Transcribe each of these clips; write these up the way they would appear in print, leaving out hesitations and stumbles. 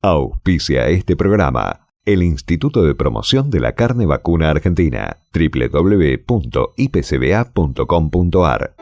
Auspicia este programa el Instituto de Promoción de la Carne Vacuna Argentina, www.ipcba.com.ar.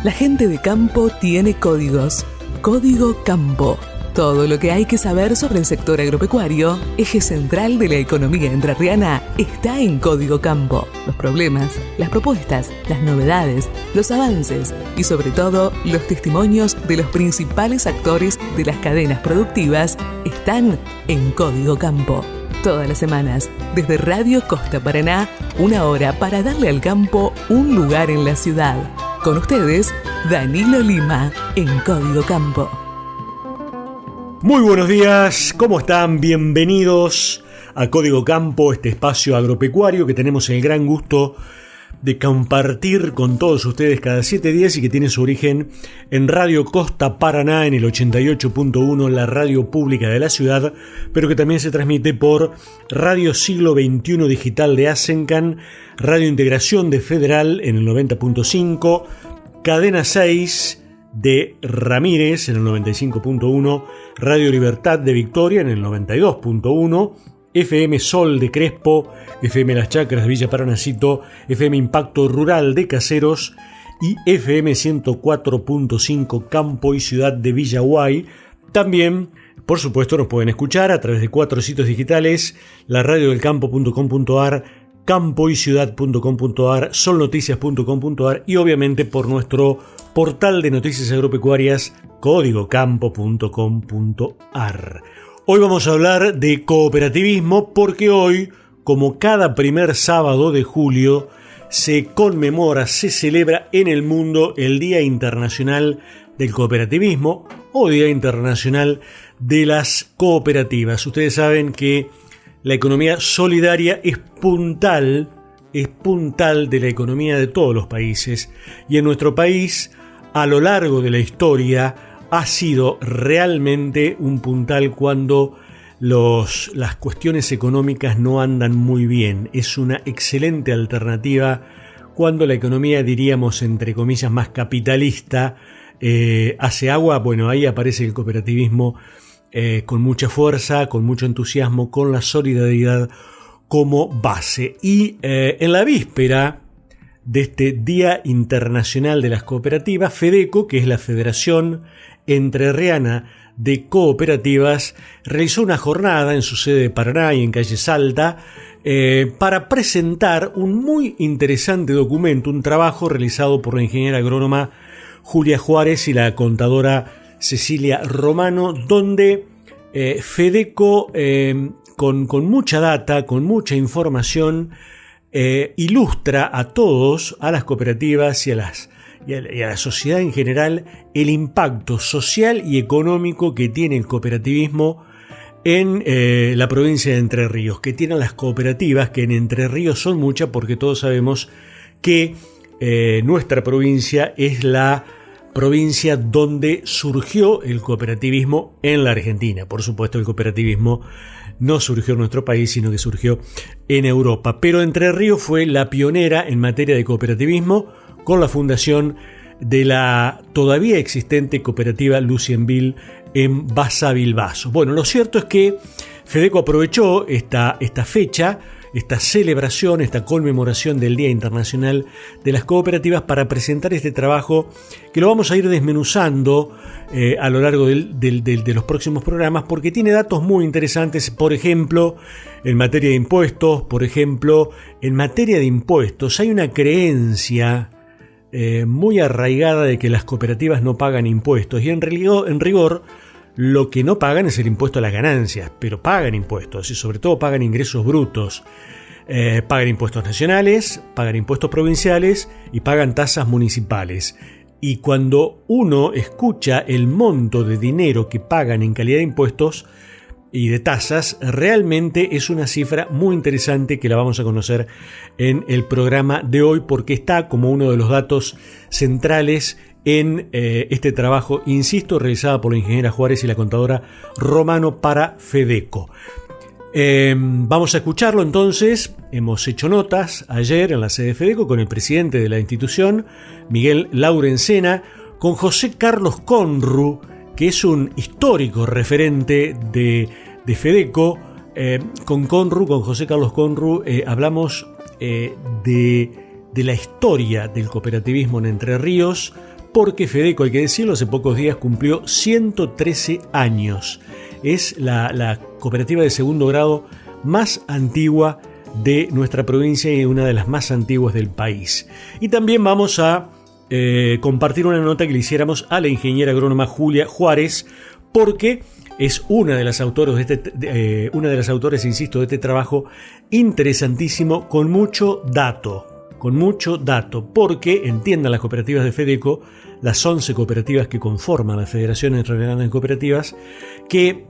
La gente de campo tiene códigos. Código Campo. Todo lo que hay que saber sobre el sector agropecuario, eje central de la economía entrerriana, está en Código Campo. Los problemas, las propuestas, las novedades, los avances y sobre todo los testimonios de los principales actores de las cadenas productivas están en Código Campo. Todas las semanas, desde Radio Costa Paraná, 1 hora para darle al campo un lugar en la ciudad. Con ustedes, Danilo Lima, en Código Campo. Muy buenos días, ¿cómo están? Bienvenidos a Código Campo, este espacio agropecuario que tenemos el gran gusto de compartir con todos ustedes cada 7 días y que tiene su origen en Radio Costa Paraná en el 88.1, la radio pública de la ciudad, pero que también se transmite por Radio Siglo XXI Digital de Asencan, Radio Integración de Federal en el 90.5, Cadena 6 de Ramírez en el 95.1, Radio Libertad de Victoria en el 92.1, FM Sol de Crespo, FM Las Chacras de Villa Paranacito, FM Impacto Rural de Caseros y FM 104.5 Campo y Ciudad de Villaguay. También, por supuesto, nos pueden escuchar a través de 4 sitios digitales: la radiodelcampo.com.ar, campoyciudad.com.ar, solnoticias.com.ar y obviamente por nuestro portal de noticias agropecuarias códigocampo.com.ar. Hoy vamos a hablar de cooperativismo porque hoy, como cada primer sábado de julio, se conmemora, se celebra en el mundo el Día Internacional del Cooperativismo o Día Internacional de las Cooperativas. Ustedes saben que la economía solidaria es puntal de la economía de todos los países, y en nuestro país, a lo largo de la historia, ha sido realmente un puntal cuando las cuestiones económicas no andan muy bien. Es una excelente alternativa cuando la economía, diríamos entre comillas, más capitalista, hace agua. Bueno, ahí aparece el cooperativismo con mucha fuerza, con mucho entusiasmo, con la solidaridad como base. Y en la víspera de este Día Internacional de las Cooperativas, FEDECO, que es la Federación Entrerriana de Cooperativas, realizó una jornada en su sede de Paraná y en calle Salta para presentar un muy interesante documento, un trabajo realizado por la ingeniera agrónoma Julia Juárez y la contadora Cecilia Romano, donde FEDECO, con mucha data, con mucha información, ilustra a todos, a las cooperativas y a la sociedad en general, el impacto social y económico que tiene el cooperativismo en la provincia de Entre Ríos, que tienen las cooperativas, que en Entre Ríos son muchas, porque todos sabemos que nuestra provincia es la provincia donde surgió el cooperativismo en la Argentina. Por supuesto, el cooperativismo no surgió en nuestro país, sino que surgió en Europa. Pero Entre Ríos fue la pionera en materia de cooperativismo con la fundación de la todavía existente cooperativa Lucienville en Basavilbaso. Bueno, lo cierto es que FEDECO aprovechó esta fecha, esta celebración, esta conmemoración del Día Internacional de las Cooperativas para presentar este trabajo que lo vamos a ir desmenuzando a lo largo de los próximos programas, porque tiene datos muy interesantes. Por ejemplo, en materia de impuestos, hay una creencia muy arraigada de que las cooperativas no pagan impuestos, y en rigor lo que no pagan es el impuesto a las ganancias, pero pagan impuestos y sobre todo pagan ingresos brutos. Pagan impuestos nacionales, pagan impuestos provinciales y pagan tasas municipales. Y cuando uno escucha el monto de dinero que pagan en calidad de impuestos y de tasas, realmente es una cifra muy interesante que la vamos a conocer en el programa de hoy, porque está como uno de los datos centrales en este trabajo, insisto, realizado por la ingeniera Juárez y la contadora Romano para FEDECO. Vamos a escucharlo entonces. Hemos hecho notas ayer en la sede de FEDECO con el presidente de la institución, Miguel Laurencena, con José Carlos Conru, que es un histórico referente de FEDECO. Con José Carlos Conru, hablamos de la historia del cooperativismo en Entre Ríos, porque FEDECO, hay que decirlo, hace pocos días cumplió 113 años. Es la cooperativa de segundo grado más antigua de nuestra provincia y una de las más antiguas del país. Y también vamos a compartir una nota que le hiciéramos a la ingeniera agrónoma Julia Juárez, porque es una de las autores insisto, de este trabajo interesantísimo, con mucho dato, porque entiendan las cooperativas de FEDECO, las 11 cooperativas que conforman la Federación Entrerriana de Cooperativas, que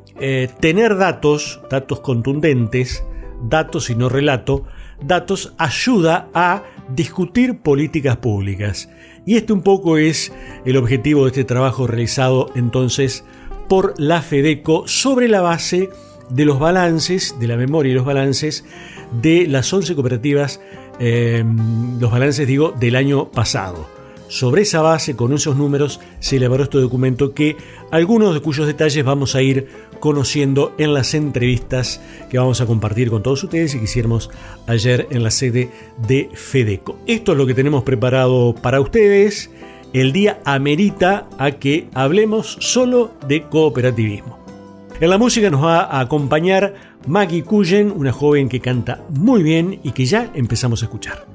tener datos contundentes, datos y no relato, datos ayuda a discutir políticas públicas. Y este un poco es el objetivo de este trabajo realizado entonces por la FEDECO sobre la base de los balances, de la memoria y los balances de las 11 cooperativas, los balances del año pasado. Sobre esa base, con esos números, se elaboró este documento algunos de cuyos detalles vamos a ir conociendo en las entrevistas que vamos a compartir con todos ustedes y que hicimos ayer en la sede de FEDECO. Esto es lo que tenemos preparado para ustedes. El día amerita a que hablemos solo de cooperativismo. En la música nos va a acompañar Maggie Cullen, una joven que canta muy bien y que ya empezamos a escuchar.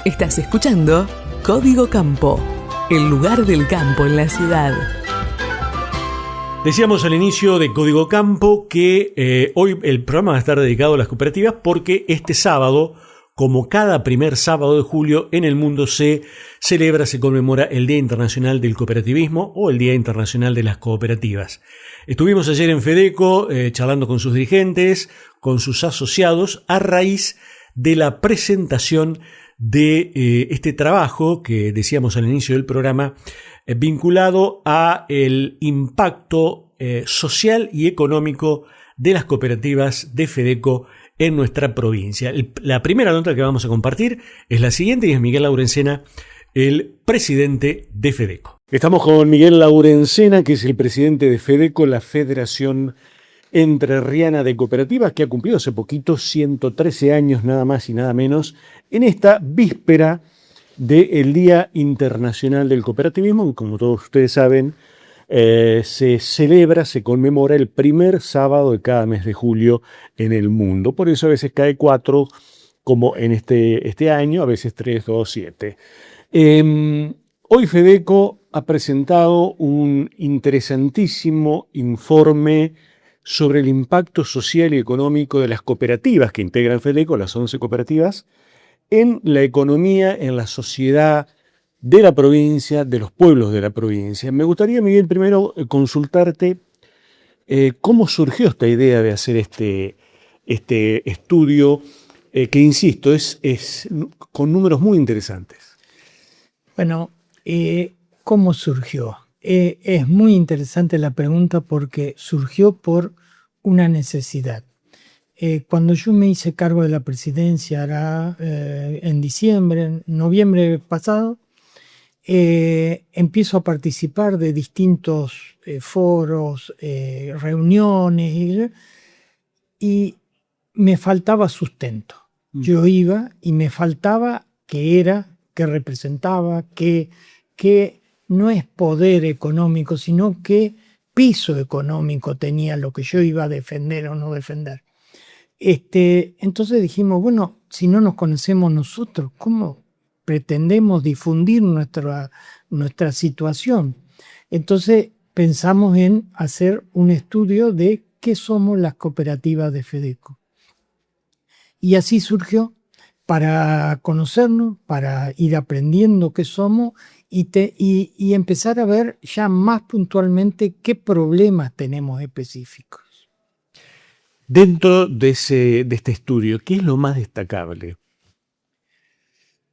Estás escuchando Código Campo, el lugar del campo en la ciudad. Decíamos al inicio de Código Campo que hoy el programa va a estar dedicado a las cooperativas porque este sábado, como cada primer sábado de julio en el mundo, se conmemora el Día Internacional del Cooperativismo o el Día Internacional de las Cooperativas. Estuvimos ayer en FEDECO charlando con sus dirigentes, con sus asociados, a raíz de la presentación de este trabajo que decíamos al inicio del programa, vinculado a el impacto social y económico de las cooperativas de FEDECO en nuestra provincia. La primera nota que vamos a compartir es la siguiente y es Miguel Laurencena, el presidente de FEDECO. Estamos con Miguel Laurencena, que es el presidente de FEDECO, la Federación Entrerriana de Cooperativas, que ha cumplido hace poquito 113 años, nada más y nada menos, en esta víspera del Día Internacional del Cooperativismo, que como todos ustedes saben, se celebra, se conmemora el primer sábado de cada mes de julio en el mundo. Por eso a veces cae 4, como en este año, a veces 3, 2, 7. Hoy FEDECO ha presentado un interesantísimo informe sobre el impacto social y económico de las cooperativas que integran FEDECO, las 11 cooperativas, en la economía, en la sociedad de la provincia, de los pueblos de la provincia. Me gustaría, Miguel, primero consultarte cómo surgió esta idea de hacer este estudio, que insisto, es con números muy interesantes. Bueno, ¿cómo surgió? Es muy interesante la pregunta porque surgió por una necesidad. Cuando yo me hice cargo de la presidencia, en noviembre pasado, empiezo a participar de distintos foros, reuniones, y me faltaba sustento. Yo iba y me faltaba qué representaba, que no es poder económico, sino qué piso económico tenía lo que yo iba a defender o no defender. Entonces dijimos, bueno, si no nos conocemos nosotros, ¿cómo pretendemos difundir nuestra situación? Entonces pensamos en hacer un estudio de qué somos las cooperativas de FEDECO. Y así surgió, para conocernos, para ir aprendiendo qué somos y empezar a ver ya más puntualmente qué problemas tenemos específicos. Dentro de este estudio, ¿qué es lo más destacable?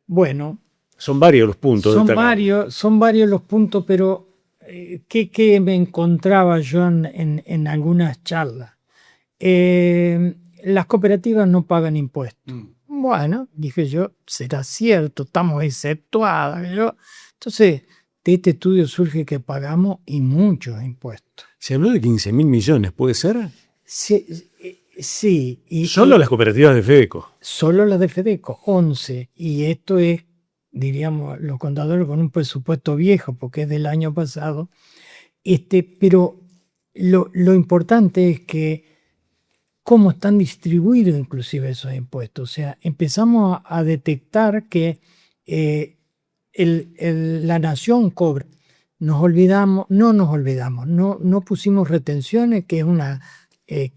Bueno, son varios los puntos. Son varios los puntos, pero ¿qué me encontraba yo en algunas charlas? Las cooperativas no pagan impuestos. Bueno, dije yo, será cierto, estamos exceptuadas. Entonces, de este estudio surge que pagamos y muchos impuestos. Se habló de 15.000 millones, ¿puede ser? Sí. ¿Solo las cooperativas de FEDECO? Solo las de FEDECO, 11. Y esto es, diríamos, los contadores con un presupuesto viejo, porque es del año pasado. Pero lo importante es que cómo están distribuidos inclusive esos impuestos. O sea, empezamos a detectar que la nación cobra. No pusimos retenciones, que es una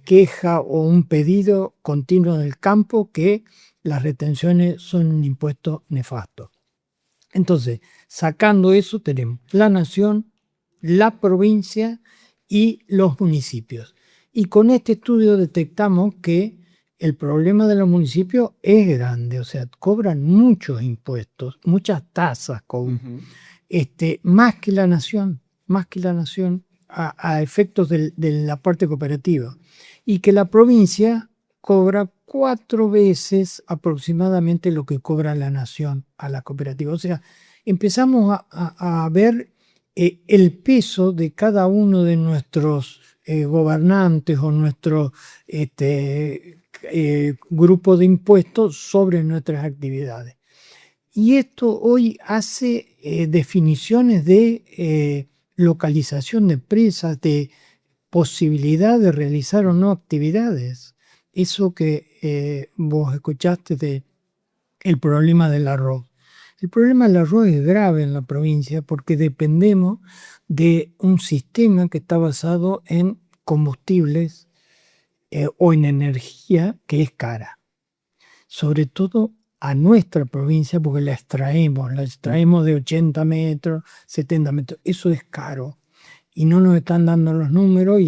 queja o un pedido continuo del campo, que las retenciones son un impuesto nefasto. Entonces, sacando eso, tenemos la nación, la provincia y los municipios. Y con este estudio detectamos que el problema de los municipios es grande, o sea, cobran muchos impuestos, muchas tasas cobran, más que la nación a efectos de la parte cooperativa. Y que la provincia cobra 4 veces aproximadamente lo que cobra la nación a la cooperativa. O sea, empezamos a ver el peso de cada uno de nuestros gobernantes o nuestro grupo de impuestos sobre nuestras actividades. Y esto hoy hace definiciones de localización de empresas, de posibilidad de realizar o no actividades. Eso que vos escuchaste de el problema del arroz. El problema del arroz es grave en la provincia porque dependemos de un sistema que está basado en combustibles o en energía que es cara. Sobre todo a nuestra provincia porque la extraemos de 80 metros, 70 metros. Eso es caro y no nos están dando los números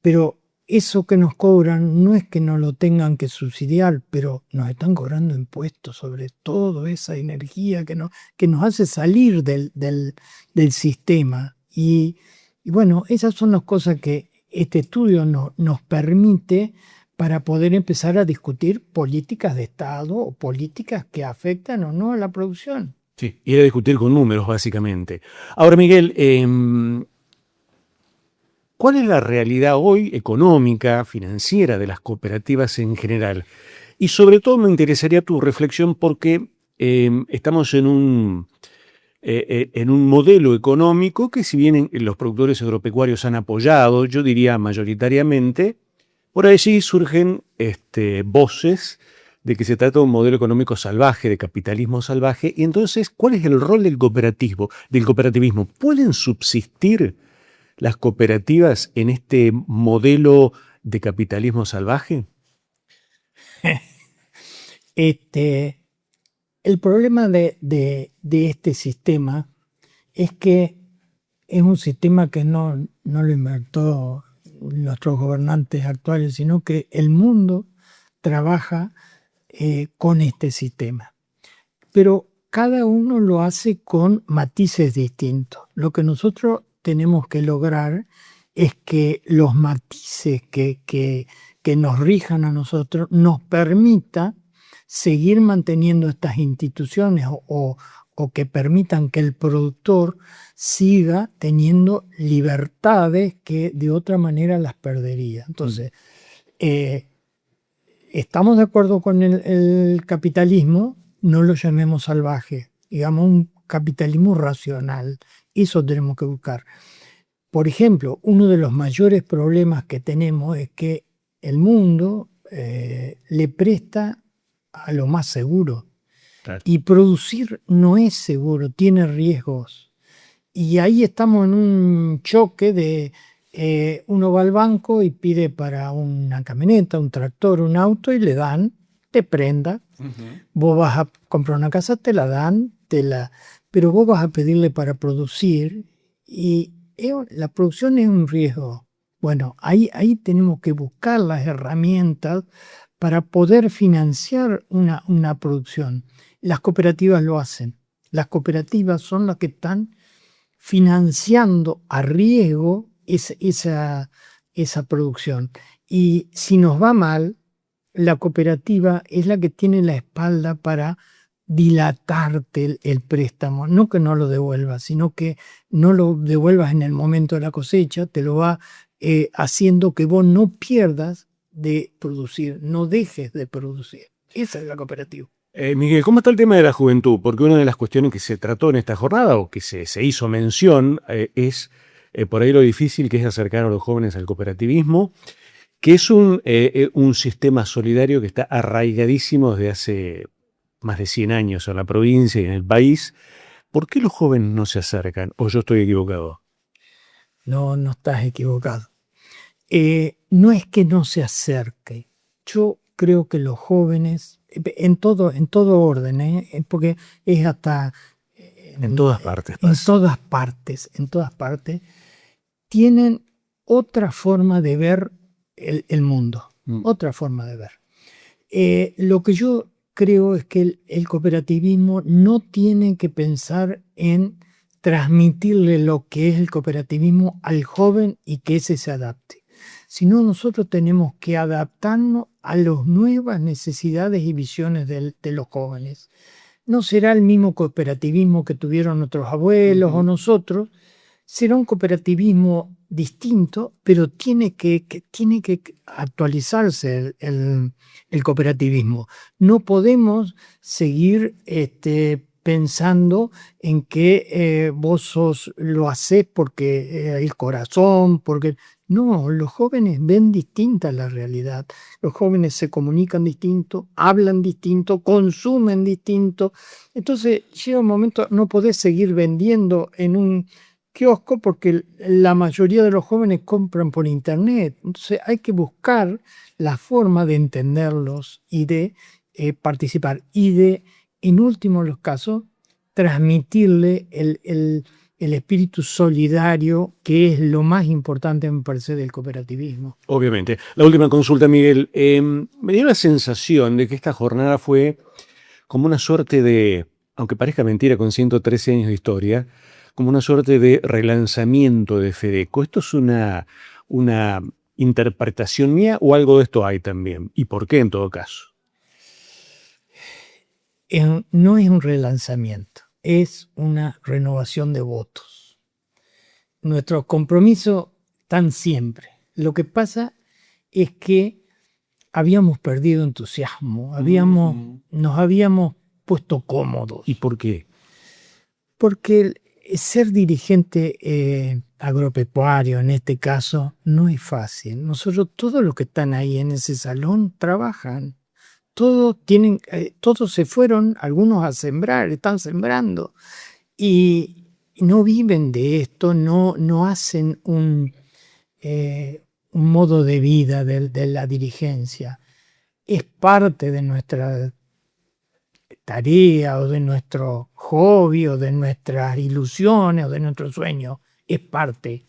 pero eso que nos cobran no es que no lo tengan que subsidiar, pero nos están cobrando impuestos sobre todo esa energía que nos hace salir del sistema. Y bueno, esas son las cosas que este estudio nos permite para poder empezar a discutir políticas de Estado o políticas que afectan o no a la producción. Sí, ir a discutir con números, básicamente. Ahora, Miguel, ¿cuál es la realidad hoy económica, financiera de las cooperativas en general? Y sobre todo me interesaría tu reflexión porque estamos en un modelo económico que, si bien los productores agropecuarios han apoyado, yo diría mayoritariamente, por allí surgen voces de que se trata de un modelo económico salvaje, de capitalismo salvaje. Y entonces, ¿cuál es el rol del cooperativismo? ¿Pueden subsistir las cooperativas en este modelo de capitalismo salvaje? El problema de este sistema es que es un sistema que no lo inventó nuestros gobernantes actuales, sino que el mundo trabaja con este sistema. Pero cada uno lo hace con matices distintos. Lo que nosotros tenemos que lograr es que los matices que nos rijan a nosotros nos permita seguir manteniendo estas instituciones o que permitan que el productor siga teniendo libertades que de otra manera las perdería. Entonces, estamos de acuerdo con el capitalismo, no lo llamemos salvaje, digamos un capitalismo racional. Eso tenemos que buscar. Por ejemplo, uno de los mayores problemas que tenemos es que el mundo le presta a lo más seguro. Claro. Y producir no es seguro, tiene riesgos. Y ahí estamos en un choque de uno va al banco y pide para una camioneta, un tractor, un auto y le dan, te prenda. Vos vas a comprar una casa, te la dan, pero vos vas a pedirle para producir y la producción es un riesgo. Bueno, ahí tenemos que buscar las herramientas para poder financiar una producción. Las cooperativas lo hacen. Las cooperativas son las que están financiando a riesgo esa producción. Y si nos va mal, la cooperativa es la que tiene la espalda para dilatarte el préstamo. No que no lo devuelvas, sino que no lo devuelvas en el momento de la cosecha, te lo va haciendo que vos no pierdas de producir, no dejes de producir. Esa es la cooperativa. Miguel, ¿cómo está el tema de la juventud? Porque una de las cuestiones que se trató en esta jornada o que se hizo mención es por ahí lo difícil que es acercar a los jóvenes al cooperativismo, que es un sistema solidario que está arraigadísimo desde hace más de 100 años en la provincia y en el país. ¿Por qué los jóvenes no se acercan? ¿O yo estoy equivocado? No estás equivocado. No es que no se acerque. Yo creo que los jóvenes, en todo orden, porque es hasta... En todas partes. En todas partes, tienen otra forma de ver el mundo. Otra forma de ver. Lo que yo creo es que el cooperativismo no tiene que pensar en transmitirle lo que es el cooperativismo al joven y que ese se adapte, sino nosotros tenemos que adaptarnos a las nuevas necesidades y visiones de los jóvenes. No será el mismo cooperativismo que tuvieron nuestros abuelos o nosotros, será un cooperativismo distinto, pero tiene que actualizarse el cooperativismo. No podemos seguir pensando en que vos lo hacés porque el corazón, porque... No, los jóvenes ven distinta la realidad. Los jóvenes se comunican distinto, hablan distinto, consumen distinto. Entonces llega un momento, no podés seguir vendiendo en un kiosco porque la mayoría de los jóvenes compran por internet. Entonces hay que buscar la forma de entenderlos y de participar y de, en último los casos, transmitirle el espíritu solidario, que es lo más importante, me parece, del cooperativismo. Obviamente. La última consulta, Miguel. Me dio la sensación de que esta jornada fue como una suerte de, aunque parezca mentira, con 113 años de historia, como una suerte de relanzamiento de Fedeco. Esto es una interpretación mía o algo de esto hay también? ¿Y por qué en todo caso? No es un relanzamiento, es una renovación de votos. Nuestros compromisos están siempre. Lo que pasa es que habíamos perdido entusiasmo, nos habíamos puesto cómodos. ¿Y por qué? Porque ser dirigente agropecuario en este caso no es fácil. Nosotros, todos los que están ahí en ese salón, trabajan. Todos se fueron, algunos a sembrar, están sembrando. Y no viven de esto, no hacen un modo de vida de la dirigencia. Es parte de nuestra tarea o de nuestro hobby o de nuestras ilusiones o de nuestros sueños, es parte.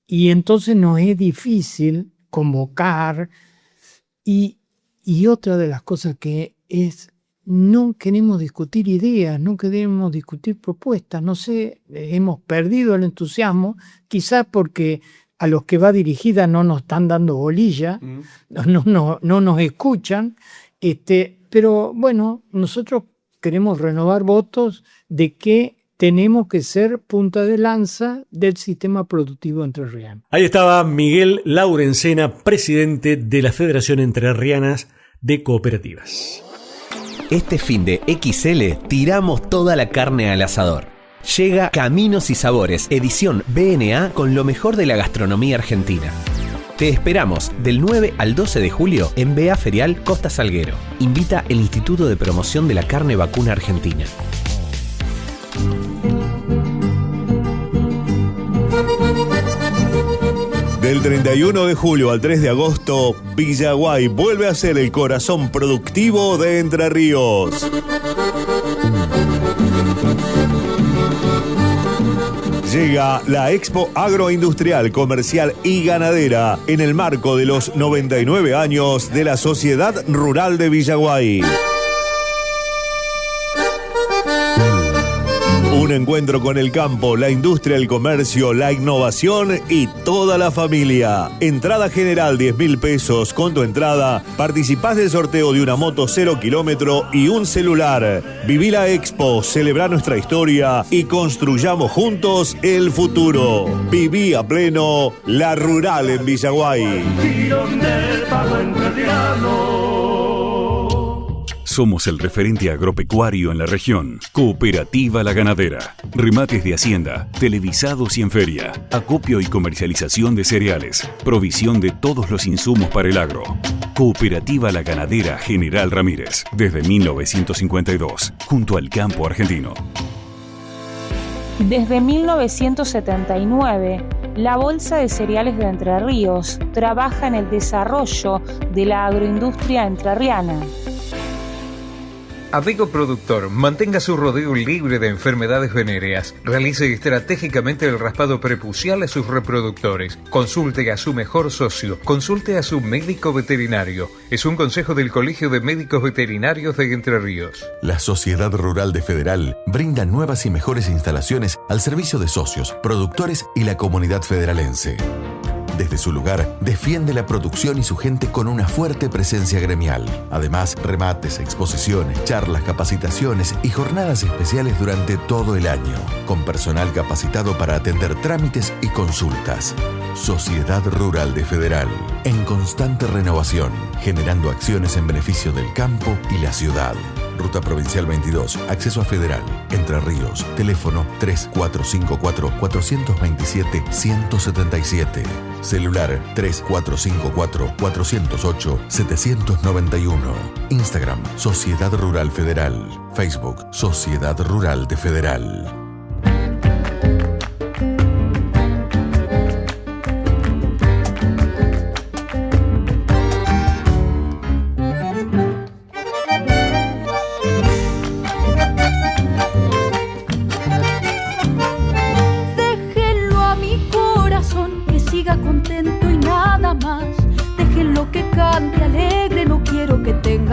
Y entonces nos es difícil convocar y otra de las cosas que es, no queremos discutir ideas, no queremos discutir propuestas, no sé, hemos perdido el entusiasmo, quizás porque a los que va dirigida no nos están dando bolilla, no nos escuchan, pero bueno, nosotros queremos renovar votos de que tenemos que ser punta de lanza del sistema productivo entrerriano. Ahí estaba Miguel Laurencena, presidente de la Federación Entrerrianas de Cooperativas. Este fin de XL tiramos toda la carne al asador. Llega Caminos y Sabores, edición BNA, con lo mejor de la gastronomía argentina. Te esperamos del 9 al 12 de julio en BA Ferial Costa Salguero. Invita el Instituto de Promoción de la Carne Vacuna Argentina. Del 31 de julio al 3 de agosto, Villaguay vuelve a ser el corazón productivo de Entre Ríos. Llega la Expo Agroindustrial, Comercial y Ganadera en el marco de los 99 años de la Sociedad Rural de Villaguay. Un encuentro con el campo, la industria, el comercio, la innovación y toda la familia. Entrada general 10.000 pesos. Con tu entrada participás del sorteo de una moto 0 kilómetro y un celular. Viví la Expo, celebra nuestra historia y construyamos juntos el futuro. Viví a pleno la rural en Villaguay. Somos el referente agropecuario en la región. Cooperativa La Ganadera. Remates de hacienda, televisados y en feria. Acopio y comercialización de cereales. Provisión de todos los insumos para el agro. Cooperativa La Ganadera General Ramírez. Desde 1952. Junto al campo argentino. Desde 1979, la Bolsa de Cereales de Entre Ríos trabaja en el desarrollo de la agroindustria entrerriana. Amigo productor, mantenga su rodeo libre de enfermedades venéreas. Realice estratégicamente el raspado prepucial a sus reproductores. Consulte a su mejor socio. Consulte a su médico veterinario. Es un consejo del Colegio de Médicos Veterinarios de Entre Ríos. La Sociedad Rural de Federal brinda nuevas y mejores instalaciones al servicio de socios, productores y la comunidad federalense. Desde su lugar, defiende la producción y su gente con una fuerte presencia gremial. Además, remates, exposiciones, charlas, capacitaciones y jornadas especiales durante todo el año, con personal capacitado para atender trámites y consultas. Sociedad Rural de Federal, en constante renovación, generando acciones en beneficio del campo y la ciudad. Ruta Provincial 22, acceso a Federal, Entre Ríos, teléfono 3454-427-177, celular 3454-408-791, Instagram, Sociedad Rural Federal, Facebook, Sociedad Rural de Federal.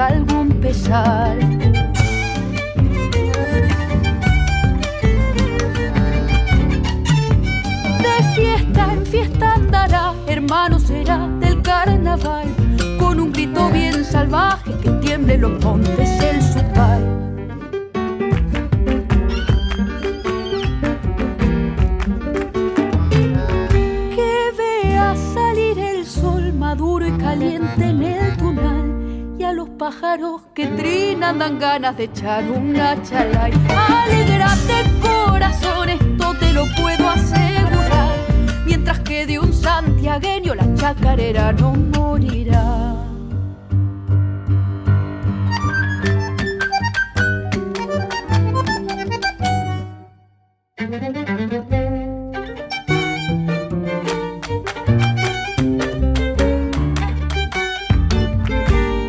Algún pesar. sobre los montes el supay. Que vea salir el sol maduro y caliente en el tunal, y a los pájaros que trinan dan ganas de echar una chalay. Alegrate corazón, esto te lo puedo asegurar, mientras que de un santiagueño la chacarera no morirá.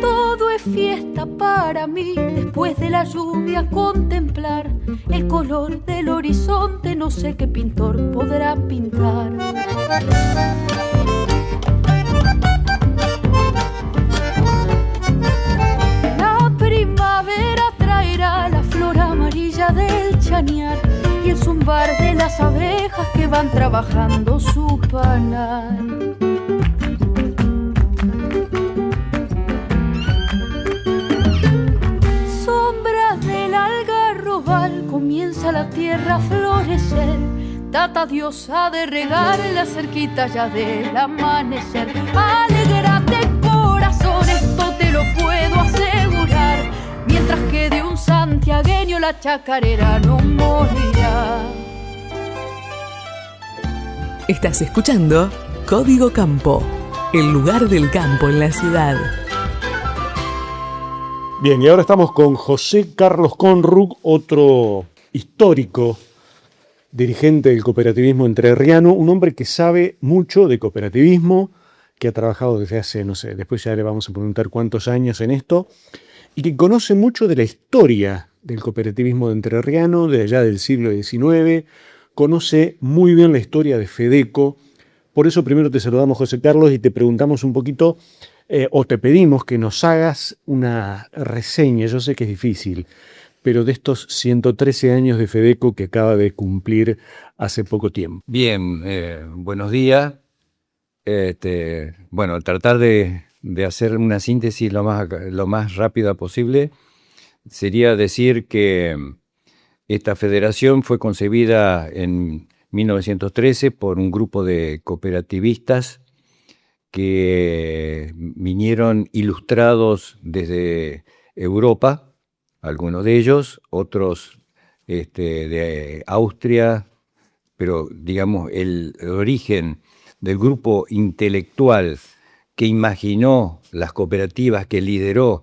Todo es fiesta para mí, después de la lluvia contemplar el color del horizonte, no sé qué pintor podrá pintar. La primavera traerá la flor amarilla del chañar y el zumbar de las abejas que van trabajando su panal. Sombras del algarrobal, comienza la tierra a florecer. Tata diosa de regar en la cerquita ya del amanecer. Alégrate corazón, esto te lo puedo asegurar, mientras que de un santiagueño la chacarera no morirá. Estás escuchando Código Campo, el lugar del campo en la ciudad. Bien, y ahora estamos con José Carlos Conrug, otro histórico dirigente del cooperativismo entrerriano, un hombre que sabe mucho de cooperativismo, que ha trabajado desde hace, no sé, después ya le vamos a preguntar cuántos años en esto, y que conoce mucho de la historia del cooperativismo entrerriano, de allá del siglo XIX, conoce muy bien la historia de Fedeco. Por eso primero te saludamos, José Carlos, y te preguntamos un poquito, o te pedimos que nos hagas una reseña, yo sé que es difícil, pero de estos 113 años de Fedeco que acaba de cumplir hace poco tiempo. Bien, buenos días. Bueno, tratar de hacer una síntesis lo más rápida posible sería decir que esta federación fue concebida en 1913 por un grupo de cooperativistas que vinieron ilustrados desde Europa, algunos de ellos, otros de Austria, pero digamos el origen del grupo intelectual que imaginó las cooperativas, que lideró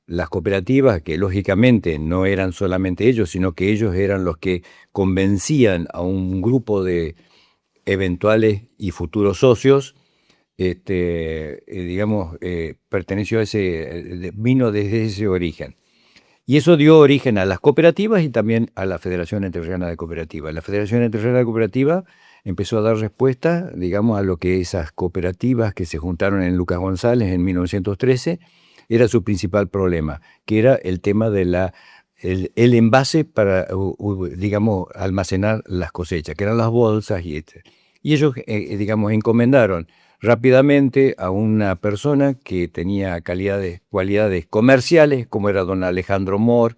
las cooperativas, que lógicamente no eran solamente ellos, sino que ellos eran los que convencían a un grupo de eventuales y futuros socios, perteneció a vino desde ese origen. Y eso dio origen a las cooperativas y también a la Federación Entrerriana de Cooperativas. La Federación Entrerriana de Cooperativas empezó a dar respuesta, digamos, a lo que esas cooperativas que se juntaron en Lucas González en 1913 era su principal problema, que era el tema de el envase para, digamos, almacenar las cosechas, que eran las bolsas y ellos, encomendaron rápidamente a una persona que tenía cualidades comerciales, como era don Alejandro Mor,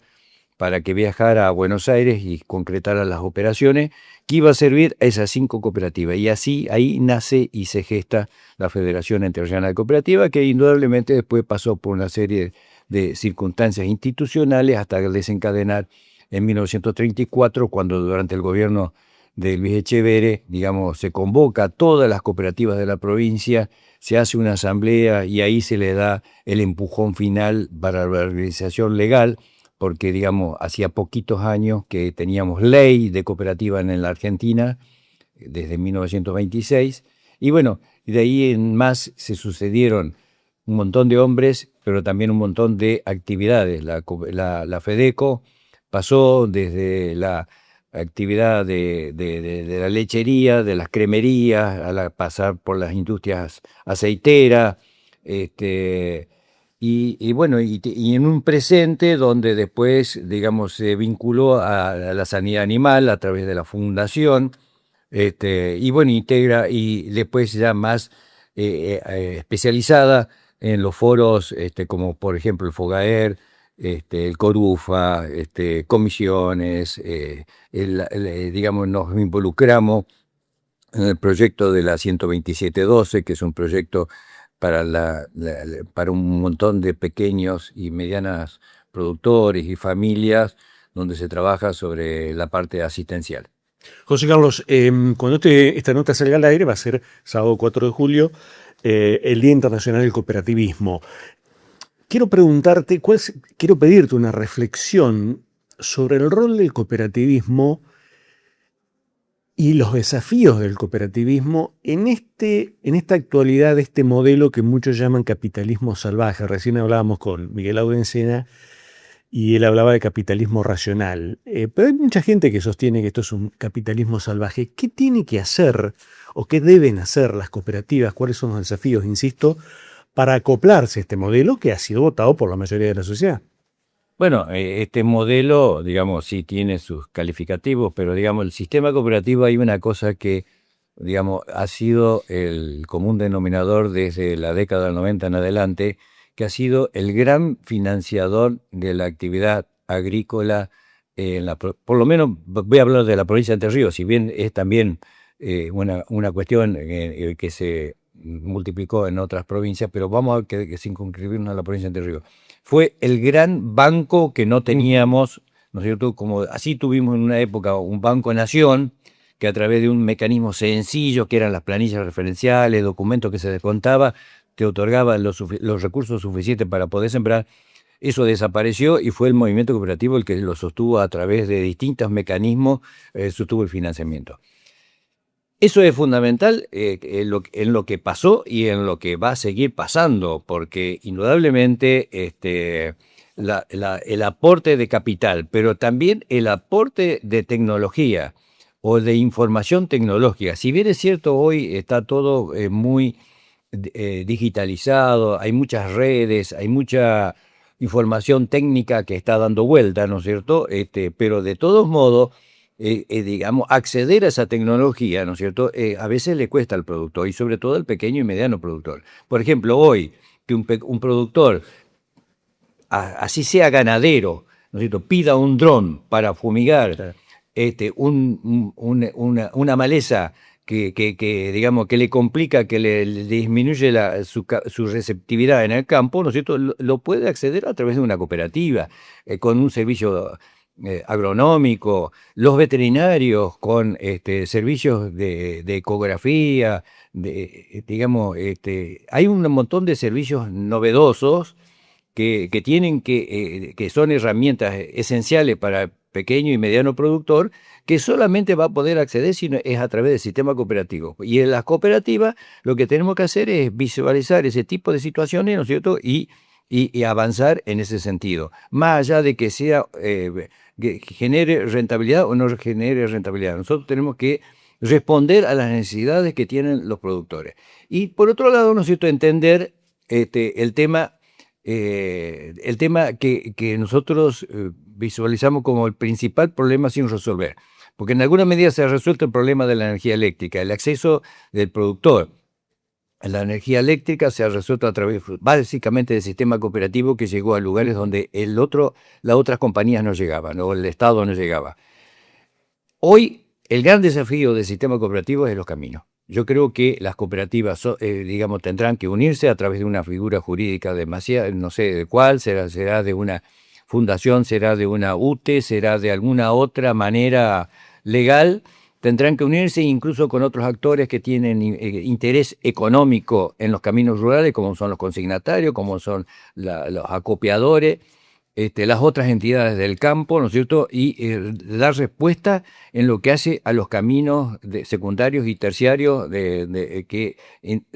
para que viajara a Buenos Aires y concretara las operaciones que iba a servir a esas 5 cooperativas. Y así, ahí nace y se gesta la Federación Entrerriana de Cooperativas, que indudablemente después pasó por una serie de circunstancias institucionales hasta desencadenar en 1934, cuando durante el gobierno de Luis Echeverre, digamos, se convoca a todas las cooperativas de la provincia, se hace una asamblea y ahí se le da el empujón final para la organización legal, porque, digamos, hacía poquitos años que teníamos ley de cooperativa en la Argentina, desde 1926, y bueno, de ahí en más se sucedieron un montón de hombres, pero también un montón de actividades. La Fedeco pasó desde la actividad de la lechería, de las cremerías, pasar por las industrias aceiteras, y bueno, y en un presente donde después, digamos, se vinculó a la sanidad animal a través de la fundación, y bueno, integra, y después ya más especializada en los foros como por ejemplo el FOGAER, el CORUFA, comisiones, digamos, nos involucramos en el proyecto de la 12712, que es un proyecto para un montón de pequeños y medianas productores y familias, donde se trabaja sobre la parte asistencial. José Carlos, cuando esta nota salga al aire, va a ser sábado 4 de julio, el Día Internacional del Cooperativismo. Quiero pedirte una reflexión sobre el rol del cooperativismo y los desafíos del cooperativismo en esta actualidad de este modelo que muchos llaman capitalismo salvaje. Recién hablábamos con Miguel Audencena y él hablaba de capitalismo racional. Pero hay mucha gente que sostiene que esto es un capitalismo salvaje. ¿Qué tiene que hacer o qué deben hacer las cooperativas? ¿Cuáles son los desafíos, insisto, para acoplarse a este modelo que ha sido votado por la mayoría de la sociedad? Bueno, este modelo, digamos, sí tiene sus calificativos, pero digamos, el sistema cooperativo hay una cosa que, digamos, ha sido el común denominador desde la década del 90 en adelante, que ha sido el gran financiador de la actividad agrícola, por lo menos voy a hablar de la provincia de Entre Ríos, si bien es también una cuestión que se multiplicó en otras provincias, pero vamos a circunscribirnos a la provincia de Entre Ríos. Fue el gran banco que no teníamos, ¿no es cierto? Como así tuvimos en una época un Banco Nación, que a través de un mecanismo sencillo, que eran las planillas referenciales, documentos que se descontaba, te otorgaba los recursos suficientes para poder sembrar. Eso desapareció y fue el movimiento cooperativo el que lo sostuvo a través de distintos mecanismos, sostuvo el financiamiento. Eso es fundamental en lo que pasó y en lo que va a seguir pasando, porque indudablemente el aporte de capital, pero también el aporte de tecnología o de información tecnológica. Si bien es cierto, hoy está todo muy digitalizado, hay muchas redes, hay mucha información técnica que está dando vuelta, ¿no es cierto? Pero de todos modos, digamos, acceder a esa tecnología, ¿no es cierto?, a veces le cuesta al productor y sobre todo al pequeño y mediano productor. Por ejemplo, hoy que un productor, así sea ganadero, ¿no es cierto?, pida un dron para fumigar una maleza que digamos, que le complica, que le disminuye su receptividad en el campo, ¿no es cierto?, lo puede acceder a través de una cooperativa, con un servicio agronómico, los veterinarios con servicios de ecografía, digamos, hay un montón de servicios novedosos que son herramientas esenciales para el pequeño y mediano productor, que solamente va a poder acceder si es a través del sistema cooperativo. Y en las cooperativas lo que tenemos que hacer es visualizar ese tipo de situaciones, ¿no es cierto?, y avanzar en ese sentido, más allá de que que genere rentabilidad o no genere rentabilidad. Nosotros tenemos que responder a las necesidades que tienen los productores. Y por otro lado, ¿no es cierto?, entender el tema que nosotros visualizamos como el principal problema sin resolver, porque en alguna medida se ha resuelto el problema de la energía eléctrica, el acceso del productor. La energía eléctrica se ha resuelto a través básicamente del sistema cooperativo, que llegó a lugares donde las otras compañías no llegaban o el Estado no llegaba. Hoy el gran desafío del sistema cooperativo es los caminos. Yo creo que las cooperativas, digamos, tendrán que unirse a través de una figura jurídica demasiado, no sé de cuál, será de una fundación, será de una UTE, será de alguna otra manera legal. Tendrán que unirse incluso con otros actores que tienen interés económico en los caminos rurales, como son los consignatarios, como son los acopiadores, las otras entidades del campo, ¿no es cierto?, y dar respuesta en lo que hace a los caminos secundarios y terciarios que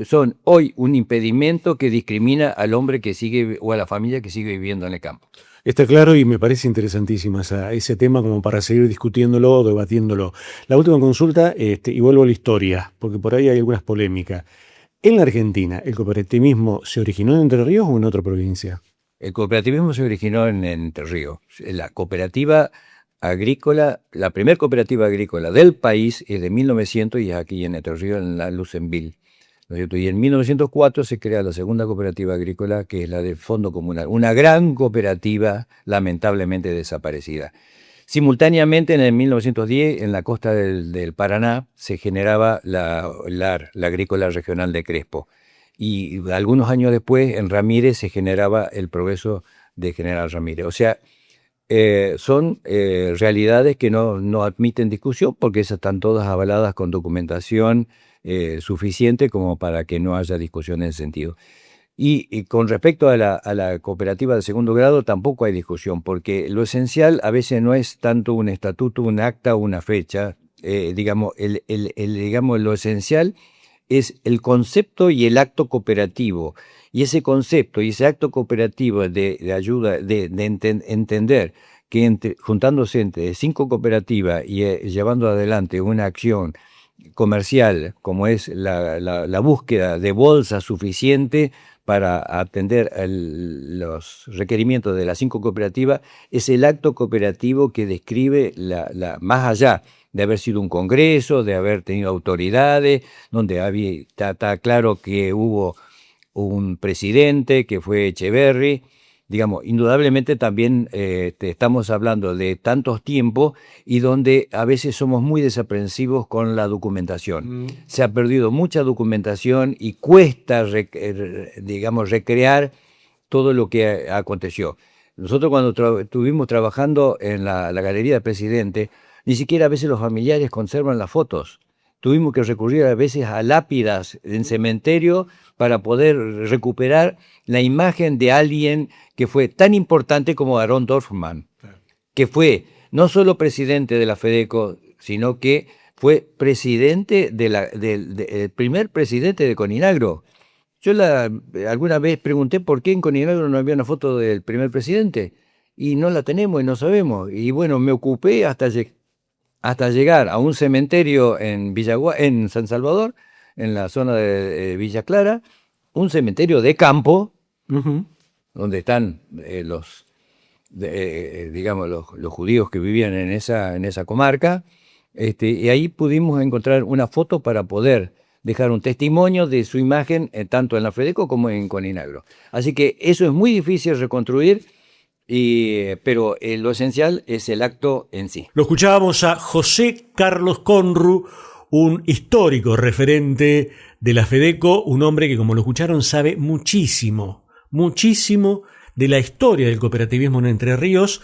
son hoy un impedimento que discrimina al hombre que sigue o a la familia que sigue viviendo en el campo. Está claro y me parece interesantísimo ese tema como para seguir discutiéndolo, debatiéndolo. La última consulta, y vuelvo a la historia, porque por ahí hay algunas polémicas. En la Argentina, ¿el cooperativismo se originó en Entre Ríos o en otra provincia? El cooperativismo se originó en Entre Ríos. La cooperativa agrícola, la primera cooperativa agrícola del país es de 1900 y es aquí en Entre Ríos, en la Lucenville. ¿no es cierto? Y en 1904 se crea la segunda cooperativa agrícola, que es la de Fondo Comunal, una gran cooperativa lamentablemente desaparecida. Simultáneamente, en el 1910, en la costa del Paraná, se generaba la agrícola regional de Crespo. Y algunos años después, en Ramírez, se generaba el Progreso de General Ramírez. O sea, son realidades que no admiten discusión, porque esas están todas avaladas con documentación suficiente como para que no haya discusión en ese sentido. Y con respecto a la cooperativa de segundo grado tampoco hay discusión, porque lo esencial a veces no es tanto un estatuto, un acta o una fecha. Digamos, lo esencial es el concepto y el acto cooperativo. Y ese concepto y ese acto cooperativo de ayuda, de entender que juntándose entre 5 cooperativas y llevando adelante una acción comercial, como es la búsqueda de bolsa suficiente para atender los requerimientos de las 5 cooperativas, es el acto cooperativo que describe más allá de haber sido un congreso, de haber tenido autoridades, donde está claro que hubo un presidente que fue Echeverry. Digamos, indudablemente también estamos hablando de tantos tiempos y donde a veces somos muy desaprensivos con la documentación. Se ha perdido mucha documentación y cuesta, recrear todo lo que aconteció. Nosotros cuando estuvimos trabajando en la Galería del Presidente, ni siquiera a veces los familiares conservan las fotos. Tuvimos que recurrir a veces a lápidas en cementerio para poder recuperar la imagen de alguien que fue tan importante como Aarón Dorfman, que fue no solo presidente de la FEDECO, sino que fue presidente el primer presidente de Coninagro. Yo alguna vez pregunté por qué en Coninagro no había una foto del primer presidente, y no la tenemos y no sabemos. Y bueno, me ocupé hasta llegar a un cementerio en San Salvador, en la zona de Villa Clara, un cementerio de campo, donde están los judíos que vivían en esa comarca, y ahí pudimos encontrar una foto para poder dejar un testimonio de su imagen, tanto en la FEDECO como en Coninagro. Así que eso es muy difícil reconstruir, pero lo esencial es el acto en sí. Lo escuchábamos a José Carlos Conru, un histórico referente de la FEDECO, un hombre que, como lo escucharon, sabe muchísimo de la historia del cooperativismo en Entre Ríos.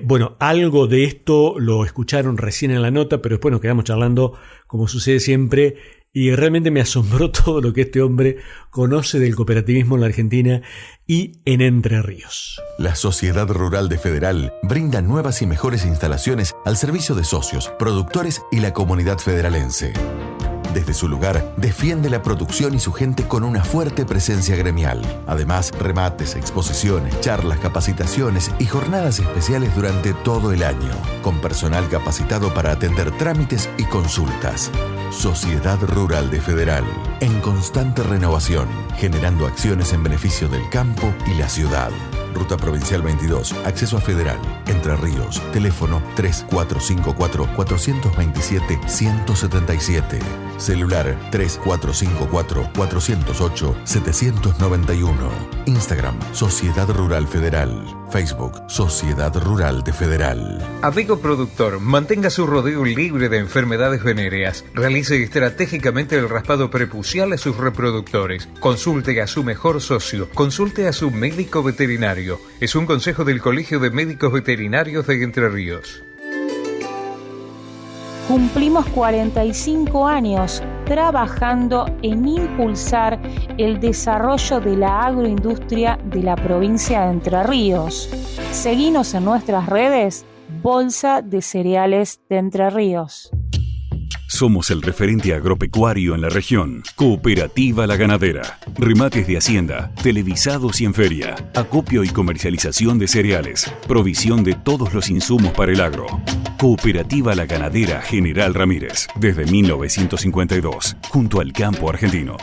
Bueno, algo de esto lo escucharon recién en la nota, pero después nos quedamos charlando, como sucede siempre, y realmente me asombró todo lo que este hombre conoce del cooperativismo en la Argentina y en Entre Ríos. La Sociedad Rural de Federal brinda nuevas y mejores instalaciones al servicio de socios, productores y la comunidad federalense. Desde su lugar, defiende la producción y su gente con una fuerte presencia gremial. Además, remates, exposiciones, charlas, capacitaciones y jornadas especiales durante todo el año, con personal capacitado para atender trámites y consultas. Sociedad Rural de Federal, en constante renovación, generando acciones en beneficio del campo y la ciudad. Ruta Provincial 22, acceso a Federal, Entre Ríos, teléfono 3454-427-177, celular 3454-408-791, Instagram, Sociedad Rural Federal, Facebook, Sociedad Rural de Federal. Amigo productor, mantenga su rodeo libre de enfermedades venéreas, realice estratégicamente el raspado prepucial a sus reproductores, consulte a su mejor socio, consulte a su médico veterinario. Es un consejo del Colegio de Médicos Veterinarios de Entre Ríos. Cumplimos 45 años trabajando en impulsar el desarrollo de la agroindustria de la provincia de Entre Ríos. Seguinos en nuestras redes, Bolsa de Cereales de Entre Ríos. Somos el referente agropecuario en la región. Cooperativa La Ganadera. Remates de hacienda, televisados y en feria. Acopio y comercialización de cereales. Provisión de todos los insumos para el agro. Cooperativa La Ganadera General Ramírez. Desde 1952. Junto al campo argentino.